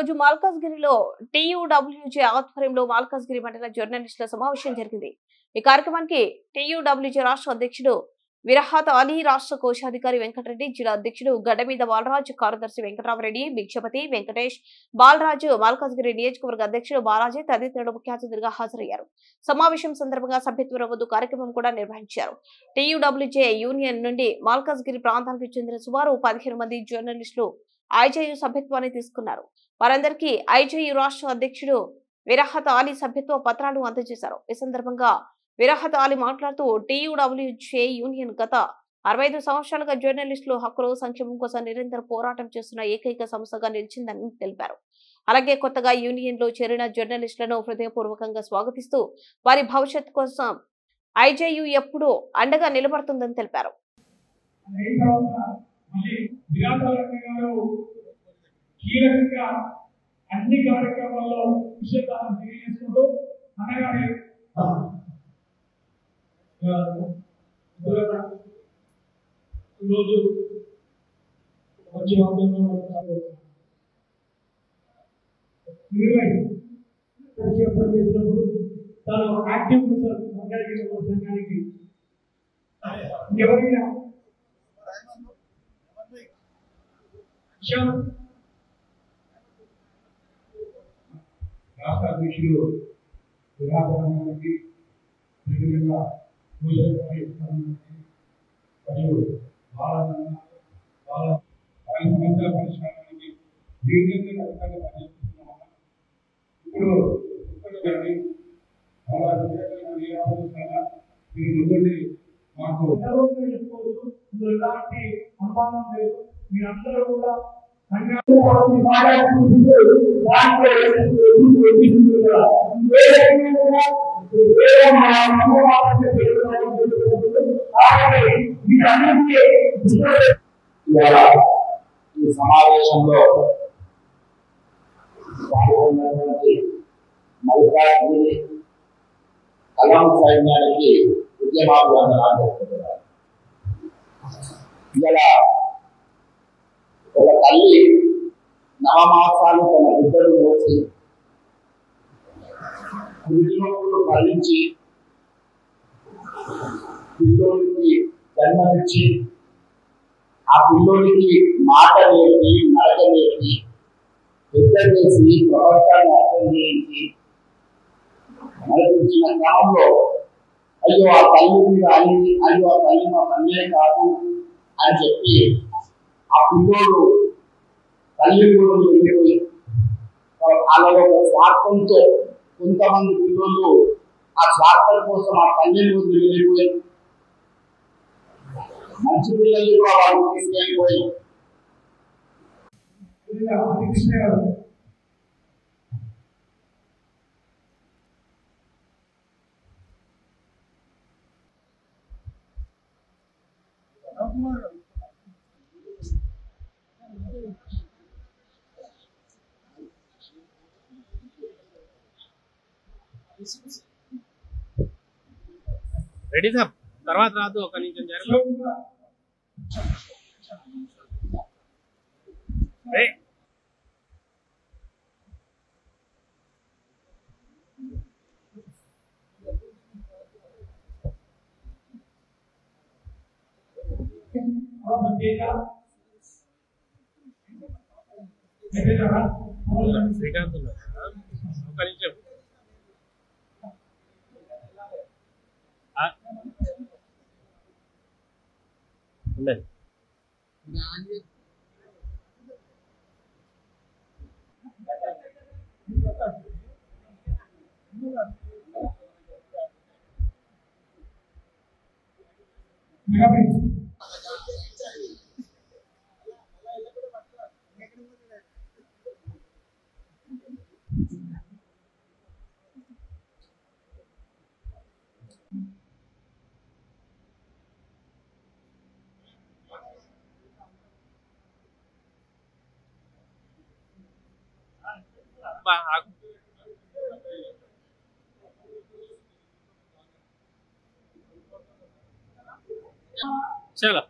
రోజు మల్కాజ్గిరిలో టీయూడబ్ల్యూజే ఆధ్వర్యంలో మల్కాజ్గిరి మండల జర్నలిస్టుల సమావేశం జరిగింది. ఈ కార్యక్రమానికి టీయూడబ్ల్యూజే రాష్ట్ర అధ్యక్షుడు విరహాత్ అలీ, రాష్ట్ర కోశాధికారి వెంకటరెడ్డి, జిల్లా అధ్యక్షుడు గడ్డమీద బాలరాజు, కార్యదర్శి వెంకటరామరెడ్డి, భిక్షపతి, వెంకటేష్, బాలరాజు, మల్కాజ్గిరి నియోజకవర్గ అధ్యక్షుడు బాలాజీ తదితరులు ముఖ్య అతిథులుగా హాజరయ్యారు. సమావేశం సందర్భంగా సభ్యత్వ నమోదు కార్యక్రమం కూడా నిర్వహించారు. టీయూడబ్ల్యూజే యూనియన్ నుండి మల్కాజ్గిరి ప్రాంతానికి చెందిన సుమారు 15 మంది జర్నలిస్టులు ఐజేయు సభ్యత్వాన్ని తీసుకున్నారు. వారందరికీ ఐజేయు రాష్ట్ర అధ్యక్షుడు విరహాత్ అలీ సభ్యత్వ పత్రాలు అందజేశారు. ఈ సందర్భంగా విరహాత్ అలీ మాట్లాడుతూ టీయూడబ్ల్యూజే యూనియన్ గత 65 సంవత్సరాలుగా జర్నలిస్టులు హక్కులు, సంక్షేమం కోసం నిరంతరం పోరాటం చేస్తున్న ఏకైక సంస్థగా నిలిచిందని తెలిపారు. అలాగే కొత్తగా యూనియన్ లో చేరిన జర్నలిస్టులను హృదయపూర్వకంగా స్వాగతిస్తూ వారి భవిష్యత్తు కోసం ఐజేయు ఎప్పుడూ అండగా నిలబడుతుందని తెలిపారు. కీలకంగా అన్ని కార్యక్రమాల్లో విషయాలను తెలియజేసుకుంటూ అన్నగారి ఈరోజు మంచి వాతావరణంలో పనిచేసినప్పుడు తాను యాక్టివ్ సంఘానికి ఎవరైనా రాష్ట్ర అధ్యక్షులు విరాజానికి మరియు వాళ్ళ సమస్యల పరిష్కారానికి దీర్ఘంగా ఖచ్చితంగా పనిచేస్తున్నాం. ఇప్పుడు మీరు ముందుండి మాకు చెప్పుకోవచ్చు, ఎలాంటి అనుమానం లేదు. మీరందరూ కూడా ఈ సమావేశంలో పాల్గొన్నటువంటి మల్కాజ్గిరి కలాం సైన్యానికి ఉద్యమాభివందనాలు చెప్తున్నారు. ఇలా ఒక తల్లి నవమాసాలు తన బిడ్డలు మోసి కుటుంబములు ఫలించి పిల్లోడికి జన్మనిచ్చి ఆ పిల్లోడికి మాట నేర్పి నడక నేర్పి పెద్ద చేసి ప్రపంచాన్ని అర్థం చేయించి నడిపించిన క్రమంలో అయ్యో ఆ తల్లి మీద అయ్యో ఆ తల్లి మా తల్లే కాదు అని చెప్పి ఆ పిల్లోడు తల్లి కూడా వెళ్ళిపోయి వాళ్ళలో ఒక స్వార్థంతో కొంతమంది పిల్లలు ఆ స్వార్థం కోసం ఆ తల్లిని వదిలి వెళ్ళిపోయి మంచి పిల్లలు కూడా వాళ్ళు తీసుకెళ్ళిపోయి రెడీ సార్, తర్వాత రాదు, ఒక నిమిషం జరగదు. శ్రీకాంత్ ఒక నిమిషం ఉండండి. चलो